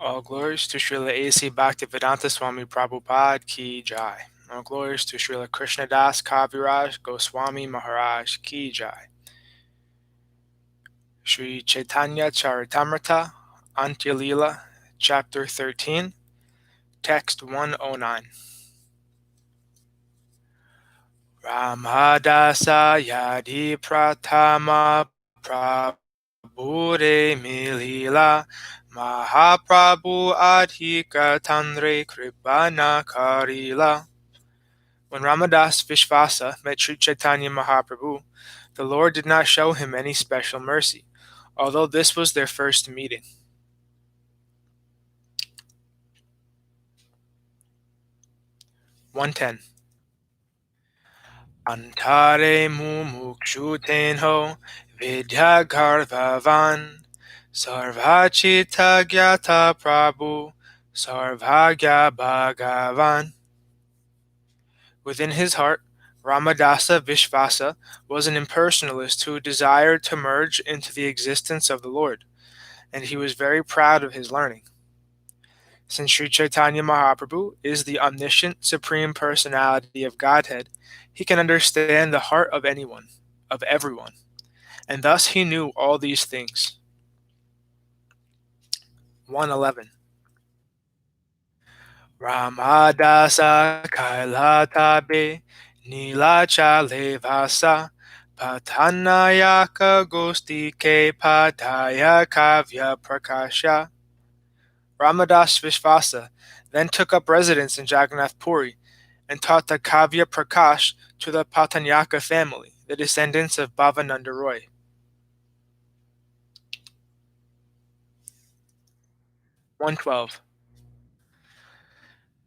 All glories to Srila A.C. Bhaktivedanta Swami Prabhupada Ki Jai. All glories to Srila Krishnadas Kaviraj Gosvāmī Maharaj Ki Jai. Śrī Caitanya-caritāmṛta Antya Lila, Chapter 13, Text 109. Ramadasa Yadi Pratama Prabhure Milila Mahaprabhu Adhika Tanre Kripana Karila. When Ramadas Vishvasa met Śrī Caitanya Mahaprabhu, the Lord did not show him any special mercy, although this was their first meeting. (110) Antare mumukshuten vidya garvavan sarvachita gyata prabhu sarvagya bhagavan. Within his heart, Ramadasa Vishvasa was an impersonalist who desired to merge into the existence of the Lord, and he was very proud of his learning. Since Śrī Caitanya Mahaprabhu is the omniscient Supreme Personality of Godhead, he can understand the heart of anyone, of everyone, and thus he knew all these things. 111. Ramadasa Kailatabe Nilacha Levasa Patanayaka Gostike Padaya Kavya Prakasha. Ramadas Vishvasa then took up residence in Jagannath Puri and taught the Kavya Prakash to the Patanyaka family, the descendants of Bhavananda Roy. 112.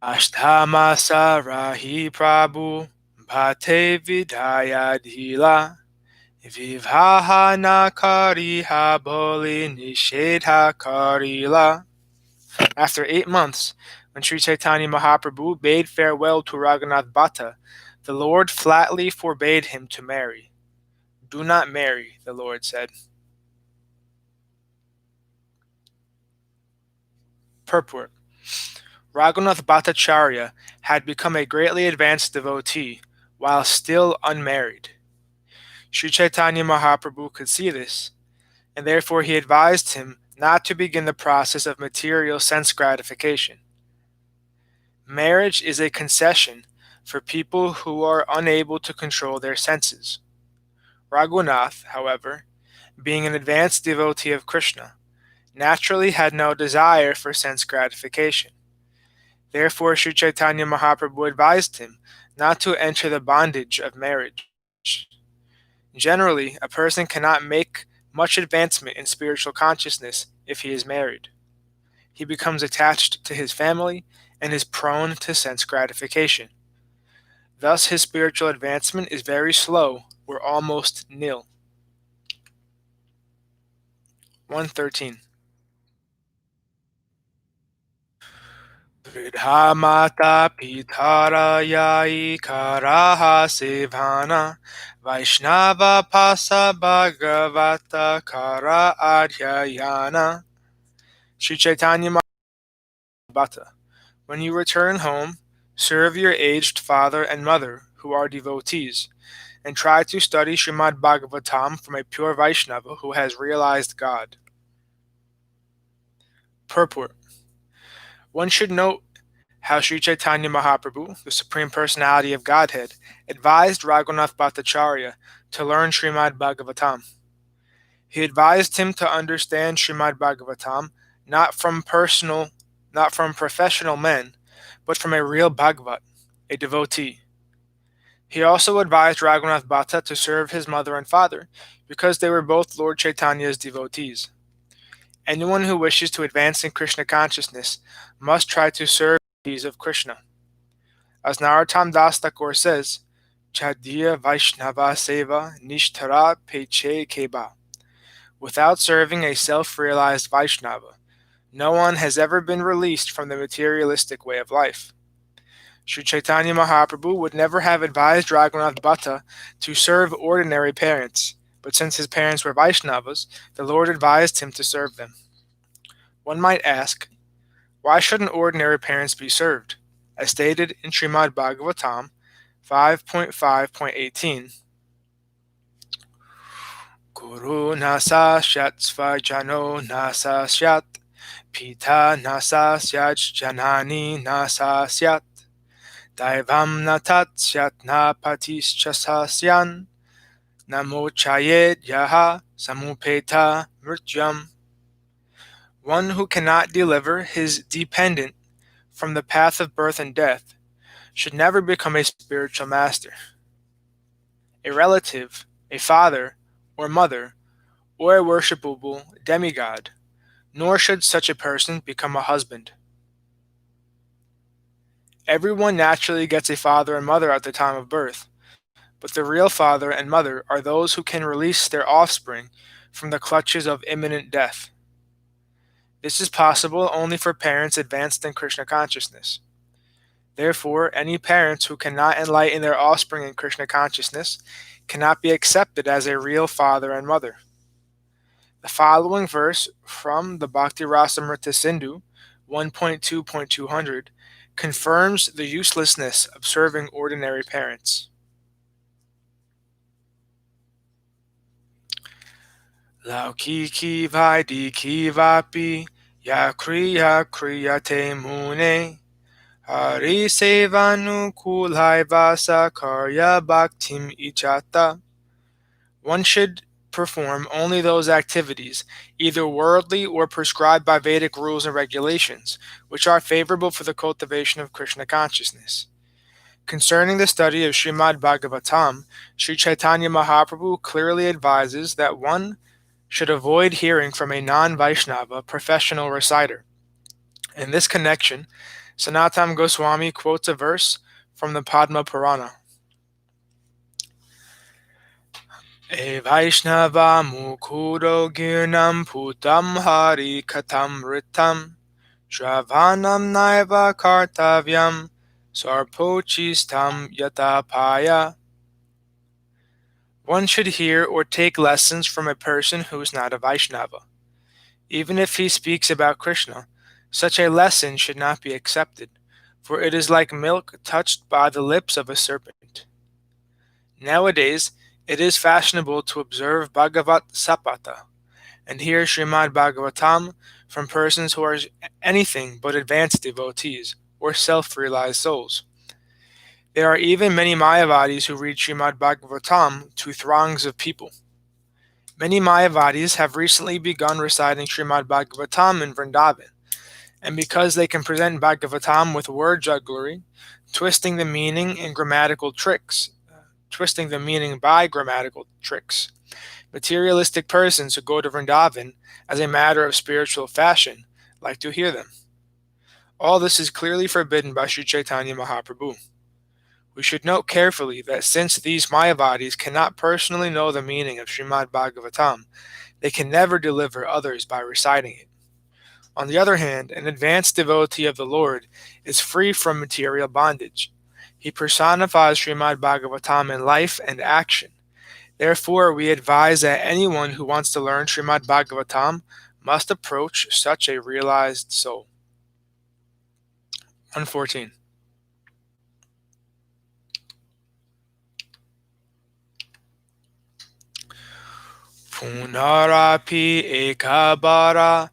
Ashtamasa Rahi Prabhu Bhate Vidaya Dhila Vivahana Kariha Boli Nishedha Karila. After 8 months, when Śrī Caitanya Mahaprabhu bade farewell to Raghunātha Bhaṭṭa, the Lord flatly forbade him to marry. "Do not marry," the Lord said. Purport. Raghunātha Bhattacharya had become a greatly advanced devotee while still unmarried. Śrī Caitanya Mahaprabhu could see this, and therefore he advised him not to begin the process of material sense gratification. Marriage is a concession for people who are unable to control their senses. Raghunātha, however, being an advanced devotee of Krishna, naturally had no desire for sense gratification. Therefore, Śrī Caitanya Mahaprabhu advised him not to enter the bondage of marriage. Generally, a person cannot make much advancement in spiritual consciousness if he is married. He becomes attached to his family and is prone to sense gratification. Thus, his spiritual advancement is very slow or almost nil. 113. Vridhamata pitarayai karaha sevana Vaishnava pasa bhagavata kara adhyayana. Śrī Caitanya Bhaṭṭa. When you return home, serve your aged father and mother, who are devotees, and try to study Srimad Bhagavatam from a pure Vaishnava who has realized God. Purport. One should note how Śrī Caitanya Mahaprabhu, the Supreme Personality of Godhead, advised Raghunātha Bhattacharya to learn Srimad Bhagavatam. He advised him to understand Srimad Bhagavatam not from professional men, but from a real Bhagavat, a devotee. He also advised Raghunātha Bhaṭṭa to serve his mother and father, because they were both Lord Chaitanya's devotees. Anyone who wishes to advance in Krishna consciousness must try to serve the devotees of Krishna. As Narottam Das Thakur says, Chadiya Vaishnava Seva Nishtara Peche Keba. Without serving a self-realized Vaishnava, no one has ever been released from the materialistic way of life. Śrī Caitanya Mahaprabhu would never have advised Raghunātha Bhaṭṭa to serve ordinary parents, but since his parents were Vaishnavas, the Lord advised him to serve them. One might ask, Why shouldn't ordinary parents be served? As stated in Srimad Bhagavatam 5.5.18, Guru nasa syat svajano nasa syat, pita nasa syat janani nasa syat, daivam natat syat na patischasasyan, namo chayet yaha samupeta mrityam. One who cannot deliver his dependent from the path of birth and death should never become a spiritual master, a relative, a father or mother, or a worshipable demigod, nor should such a person become a husband. Everyone naturally gets a father and mother at the time of birth, but the real father and mother are those who can release their offspring from the clutches of imminent death. This is possible only for parents advanced in Krishna consciousness. Therefore, any parents who cannot enlighten their offspring in Krishna consciousness cannot be accepted as a real father and mother. The following verse from the Bhakti Rasamrita Sindhu 1.2.200 confirms the uselessness of serving ordinary parents. Laukiki vaidiki vapi ya kriyate mune Hari sevanu kulai vasa karya bhaktim ichata. One should perform only those activities, either worldly or prescribed by Vedic rules and regulations, which are favorable for the cultivation of Krishna consciousness. Concerning the study of Srimad Bhagavatam, Śrī Caitanya Mahaprabhu clearly advises that one should avoid hearing from a non-Vaishnava professional reciter. In this connection, Sanatana Gosvāmī quotes a verse from the Padma Purana. E Vaishnava mukuro girnam putam hari katamritam shravanam naiva kartavyam sarpochistam yatapaya. One should hear or take lessons from a person who is not a Vaishnava. Even if he speaks about Krishna, such a lesson should not be accepted, for it is like milk touched by the lips of a serpent. Nowadays, it is fashionable to observe Bhagavat Sapata and hear Srimad Bhagavatam from persons who are anything but advanced devotees or self-realized souls. There are even many Mayavadis who read Srimad Bhagavatam to throngs of people. Many Mayavadis have recently begun reciting Srimad Bhagavatam in Vrindavan, and because they can present Bhagavatam with word jugglery, twisting the meaning by grammatical tricks, materialistic persons who go to Vrindavan as a matter of spiritual fashion like to hear them. All this is clearly forbidden by Śrī Caitanya Mahaprabhu. We should note carefully that since these Mayavadis cannot personally know the meaning of Srimad Bhagavatam, they can never deliver others by reciting it. On the other hand, an advanced devotee of the Lord is free from material bondage. He personifies Srimad Bhagavatam in life and action. Therefore, we advise that anyone who wants to learn Srimad Bhagavatam must approach such a realized soul. 114. Punarapi ekabara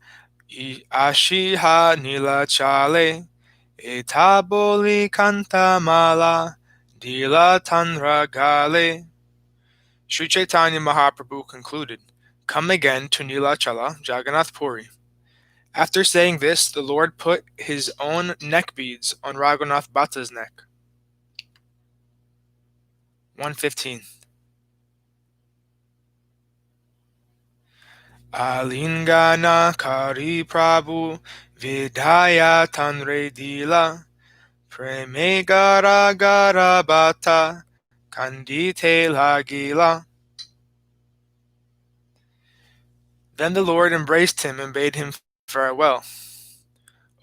ashiha nilachale etaboli kantamala dilatanragale. Śrī Caitanya Mahaprabhu concluded, "Come again to Nilachala, Jagannath Puri." After saying this, the Lord put his own neck beads on Raghunātha Bhatta's neck. 115. Alingana kari prabhu vidaya tanre dila premegara gara bhata kandite lagila. Then the Lord embraced him and bade him farewell.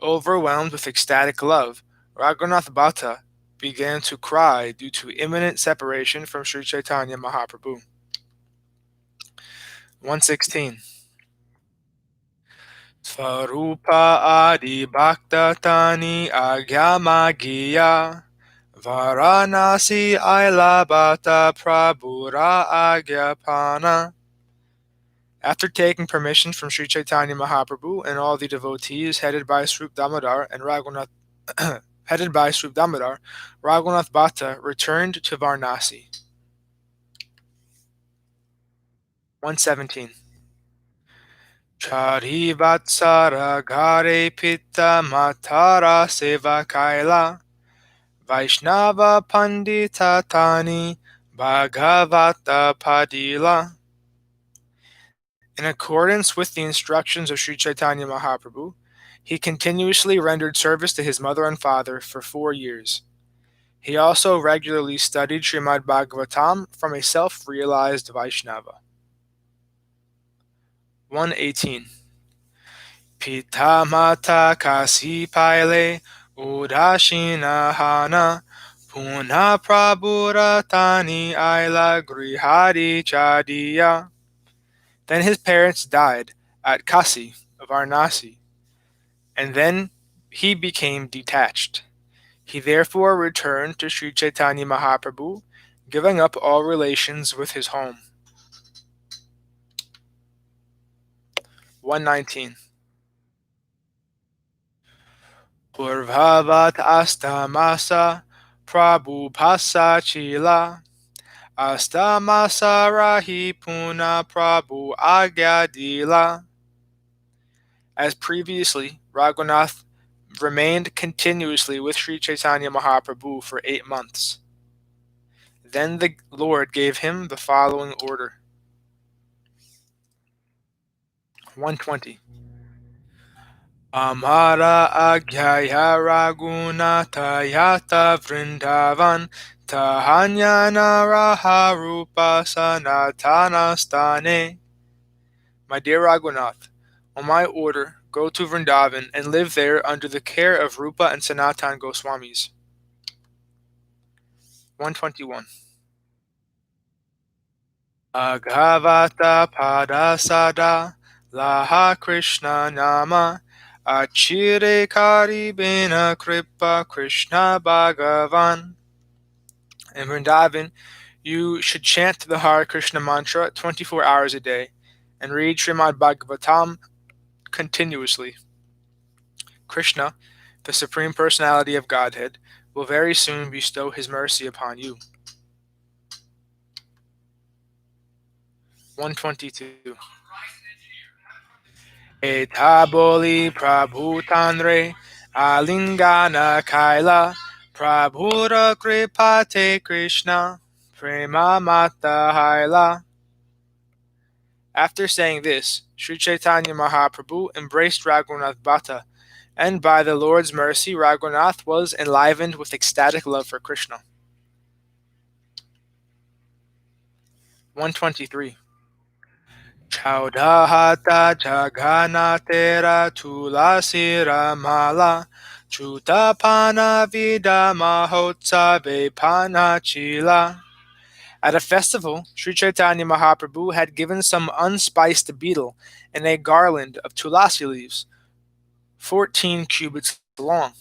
Overwhelmed with ecstatic love, Raghunātha Bhatta began to cry due to imminent separation from Śrī Caitanya Mahaprabhu. 116. Svarupa adi bhaktatani agyamagiya Varanasi ailabhata prabhura agyapana. After taking permission from Śrī Caitanya Mahaprabhu and all the devotees headed by Swarup Damodar and Raghunath headed by Swarup Damodar, Raghunath Bhatta returned to Varanasi. 117. Chari Vatsara Gare Pitta Matara Seva Kaila Vaishnava Paṇḍita Tani Bhagavata Padila. In accordance with the instructions of Śrī Caitanya Mahaprabhu, he continuously rendered service to his mother and father for 4 years. He also regularly studied Srimad Bhagavatam from a self-realized Vaishnava. 118. Pita mata kasi paile udashina hana puna prabhuratani aila grihadi chadiya. Then his parents died at Kasi, Varanasi, and then he became detached. He therefore returned to Śrī Caitanya Mahaprabhu, giving up all relations with his home. 119. Purvavat astamasa prabhupasa chila astamasa rahi puna prabhu agyadila. As previously, Raghunath remained continuously with Śrī Caitanya Mahaprabhu for 8 months. Then the Lord gave him the following order. 120. Amara agyaya Raghunātha yata vrindavan tahanyana raha rupa sanatana stane. My dear Raghunath, on my order, go to Vrindavan and live there under the care of Rupa and Sanatan Goswāmīs. 121. Bhagavata padasada laha Krishna nama achire karibena kripa Krishna Bhagavan. In Vrindavan, you should chant the Hare Krishna mantra 24 hours a day and read Srimad Bhagavatam continuously. Krishna, the Supreme Personality of Godhead, will very soon bestow his mercy upon you. 122. Etaboli prabhutanre alingana kaila prabhura kripate Krishna prema mata haila. After saying this, Śrī Caitanya Mahaprabhu embraced Raghunath Bhatta, and by the Lord's mercy, Raghunath was enlivened with ecstatic love for Krishna. 123. Chaudahata Jaganatera Tulasira Mala Chutapana Vida Mahotsave Panachila. At a festival, Śrī Caitanya Mahaprabhu had given some unspiced betel and a garland of tulasi leaves, 14 cubits long.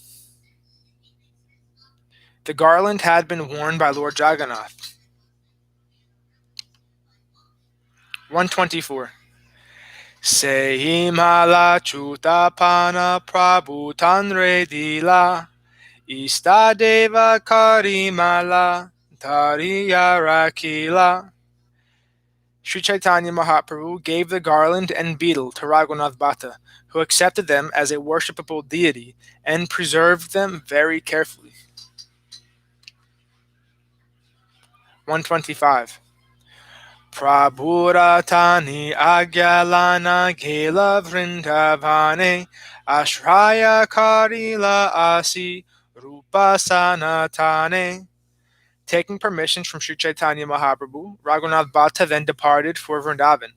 The garland had been worn by Lord Jagannath. 124. Sehimala Chutapana Prabhutanre Dila Istadeva Karimala Dariyarakila. Śrī Caitanya Mahaprabhu gave the garland and betel to Raghunath Bhatta, who accepted them as a worshipable deity and preserved them very carefully. 125. Prabhuratani agyalana gela vrindavane ashraya karila asi rupa sanatane. Taking permission from Śrī Caitanya Mahaprabhu, Raghunath Bhatta then departed for Vrindavan.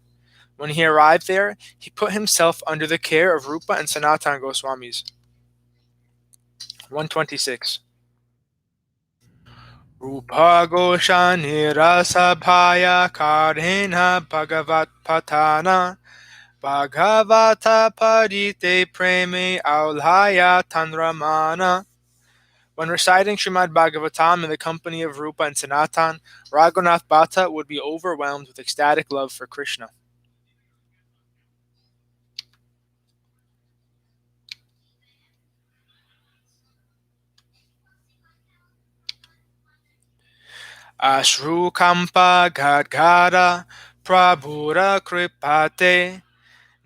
When he arrived there, he put himself under the care of Rupa and Sanatan Goswāmīs. 126. Rupa Goshanira Sabhaya Karena Bhagavat Patana Bhagavata padite preme aulhaya tanramana. When reciting Srimad Bhagavatam in the company of Rupa and Sanatan, Raghunātha Bhatta would be overwhelmed with ecstatic love for Krishna. Ashru kampa gadgada prabhura kripate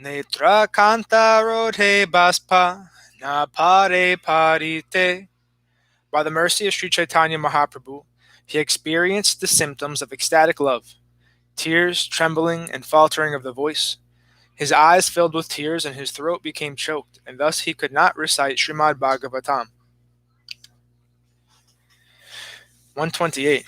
netra kanta rodhe baspa na pare parite. By the mercy of Śrī Caitanya Mahaprabhu, he experienced the symptoms of ecstatic love, tears, trembling, and faltering of the voice. His eyes filled with tears and his throat became choked, and thus he could not recite Srimad Bhagavatam. 128.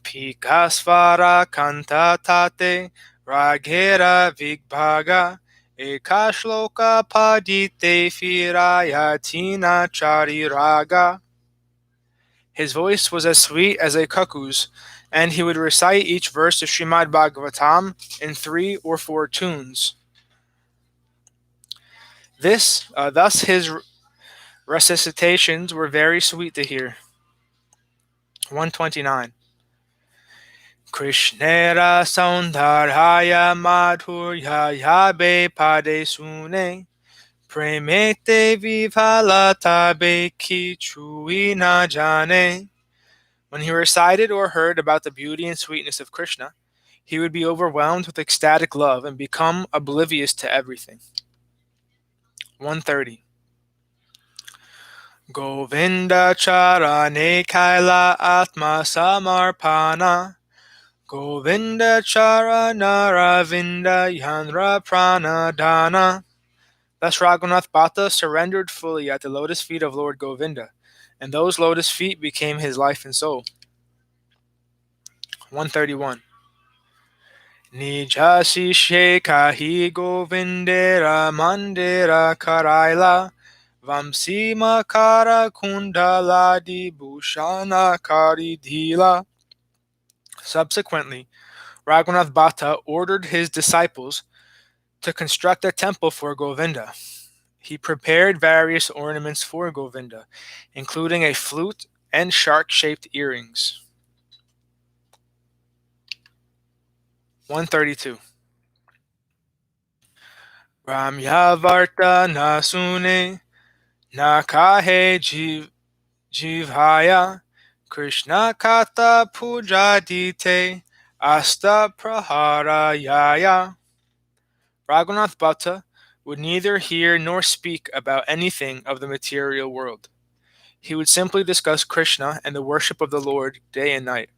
Pikasvara kantatate ragera vigbhaga ekashloka padite firayatina chariraga. His voice was as sweet as a cuckoo's, and he would recite each verse of Srimad Bhagavatam in 3 or 4 tunes. Thus his recitations were very sweet to hear. 129. Krishnera saundarhaya madhuryaya pade sune premete vivalata ki chui na jane. When he recited or heard about the beauty and sweetness of Krishna, he would be overwhelmed with ecstatic love and become oblivious to everything. 130. Govinda charane kaila atma samarpana Govinda charana ravinda yanra pranadana. Thus Raghunātha Bhatta surrendered fully at the lotus feet of Lord Govinda, and those lotus feet became his life and soul. 131. Nijasi shekahi govindera mandira karaila Vamsi makara kundaladi bhushana karidhila. Subsequently, Raghunātha Bhatta ordered his disciples to construct a temple for Govinda. He prepared various ornaments for Govinda, including a flute and shark-shaped earrings. 132. Ramya varta nasune nakahe jivhaya Krishna kata pujadite asta praharayaya. Raghunātha Bhatta would neither hear nor speak about anything of the material world. He would simply discuss Krishna and the worship of the Lord day and night.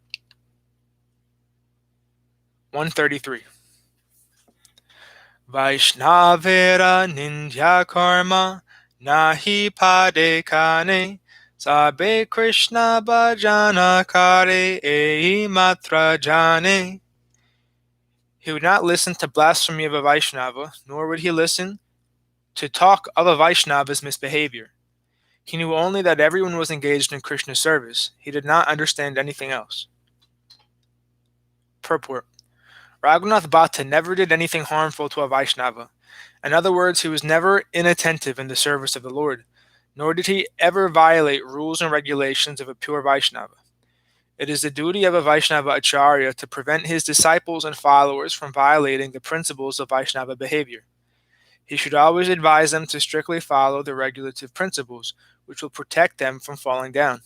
133. Vaishnavera nindya karma nahi pade kane sabe Krishna bhajana kare ei matra jane. He would not listen to blasphemy of a Vaishnava, nor would he listen to talk of a Vaishnava's misbehavior. He knew only that everyone was engaged in Krishna's service. He did not understand anything else. Purport. Raghunātha Bhatta never did anything harmful to a Vaishnava. In other words, he was never inattentive in the service of the Lord, nor did he ever violate rules and regulations of a pure Vaishnava. It is the duty of a Vaishnava Acharya to prevent his disciples and followers from violating the principles of Vaishnava behavior. He should always advise them to strictly follow the regulative principles, which will protect them from falling down.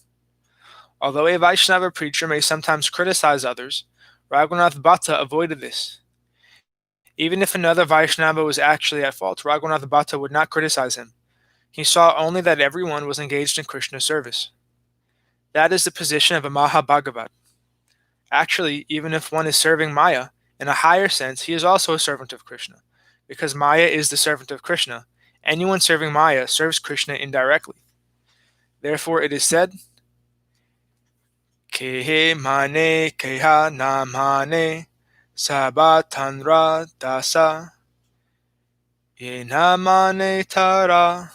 Although a Vaishnava preacher may sometimes criticize others, Raghunātha Bhatta avoided this. Even if another Vaishnava was actually at fault, Raghunātha Bhatta would not criticize him. He saw only that everyone was engaged in Krishna's service. That is the position of a Mahabhagavat. Actually, even if one is serving Maya, in a higher sense, he is also a servant of Krishna. Because Maya is the servant of Krishna, anyone serving Maya serves Krishna indirectly. Therefore, it is said, Kehe mane keha na mane sabatanra dasa yena mane tara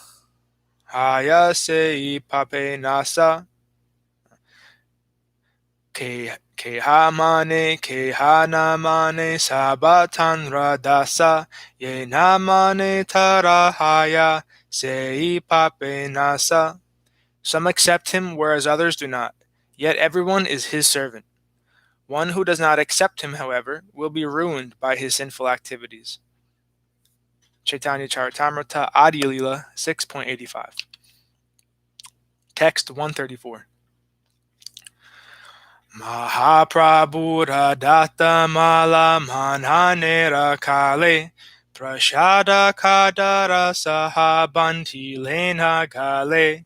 hayase pape nasa. Kehamane kehanamane sabatanra dasa ye namane tarahaya sei pape nasa. Some accept him, whereas others do not. Yet everyone is his servant. One who does not accept him, however, will be ruined by his sinful activities. Caitanya-caritāmṛta Antya 6.85. Text 134. Mahaprabhura datta mala manhanera kale prashada kadara sahabanti lena gale.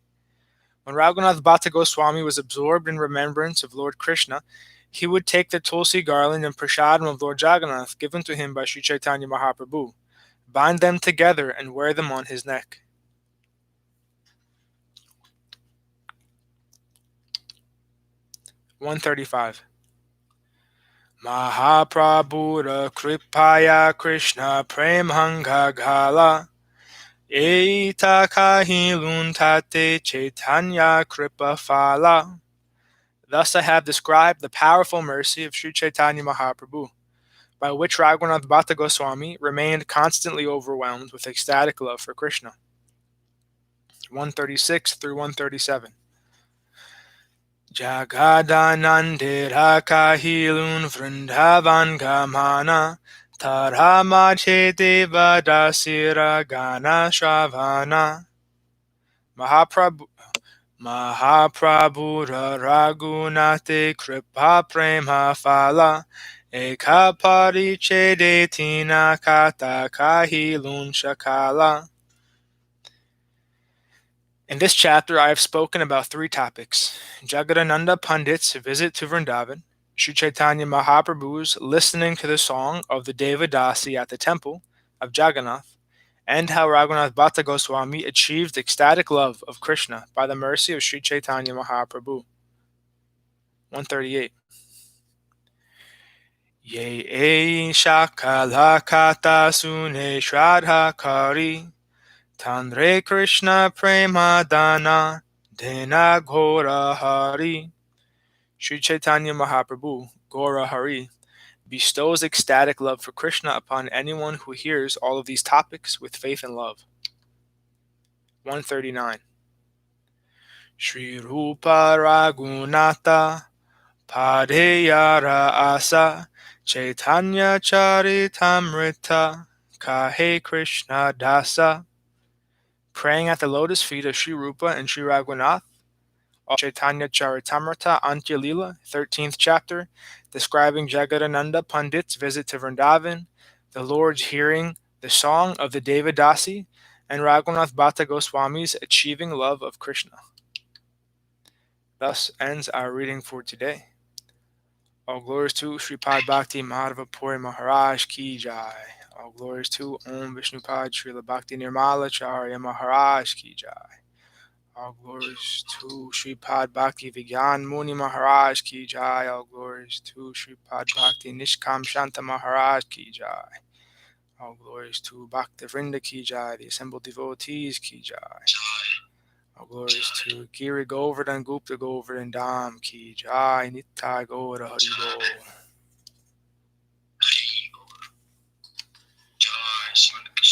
When Raghunātha Bhaṭṭa Gosvāmī was absorbed in remembrance of Lord Krishna, he would take the tulsi garland and prasadam of Lord Jagannath given to him by Śrī Caitanya Mahaprabhu, bind them together and wear them on his neck. (135) Mahaprabhura kripaya Krishna premhanga gala Eita kahilun tate Chaitanya kripa phala. Thus I have described the powerful mercy of Śrī Caitanya Mahaprabhu, by which Raghunātha Bhaṭṭa Gosvāmī remained constantly overwhelmed with ecstatic love for Krishna. 136 through 137. Jagadānanda kahilun vrindavan gamana taramache deva dasira gana shravana. Mahaprabhura Raghunātha kripa prema phala eka parichedetina kata kahilun shakala. In this chapter, I have spoken about three topics: Jagadānanda Pandit's visit to Vrindavan, Śrī Caitanya Mahaprabhu's listening to the song of the Devadasi at the temple of Jagannath, and how Raghunātha Bhaṭṭa Gosvāmī achieved ecstatic love of Krishna by the mercy of Śrī Caitanya Mahaprabhu. 138. Ye shakala kata sune shraddha kari Tanre Krishna Prema Dana Dena Gora Hari. Śrī Caitanya Mahaprabhu, Gora Hari, bestows ecstatic love for Krishna upon anyone who hears all of these topics with faith and love. 139. Śrī Rupa Raghunātha Padeyara Asa Caitanya-caritāmṛta Kahe Krishna Dasa. Praying at the lotus feet of Śrī Rupa and Śrī Raghunātha, Caitanya-caritāmṛta Antya 13th chapter, describing Jagadānanda Pandit's visit to Vrindavan, the Lord's hearing the song of the Devadasi, and Raghunātha Bhaṭṭa Gosvāmī's achieving love of Krishna. Thus ends our reading for today. All glories to Sripad Bhakti Madhava Puri Maharaj Ki Jai. All glories to Om Vishnupad Srila Bhakti Nirmala Charya Maharaj Ki Jai. All glories to Sripad Bhakti Vigyan Muni Maharaj Ki Jai. All glories to Sripad Bhakti Nishkam Shanta Maharaj Ki Jai. All glories to Bhakta Vrinda Ki Jai, the assembled devotees Ki Jai. All glories to Giri Govardhan Gupta Govardhan Dham Ki Jai. Nittai Gaura Hari Bol.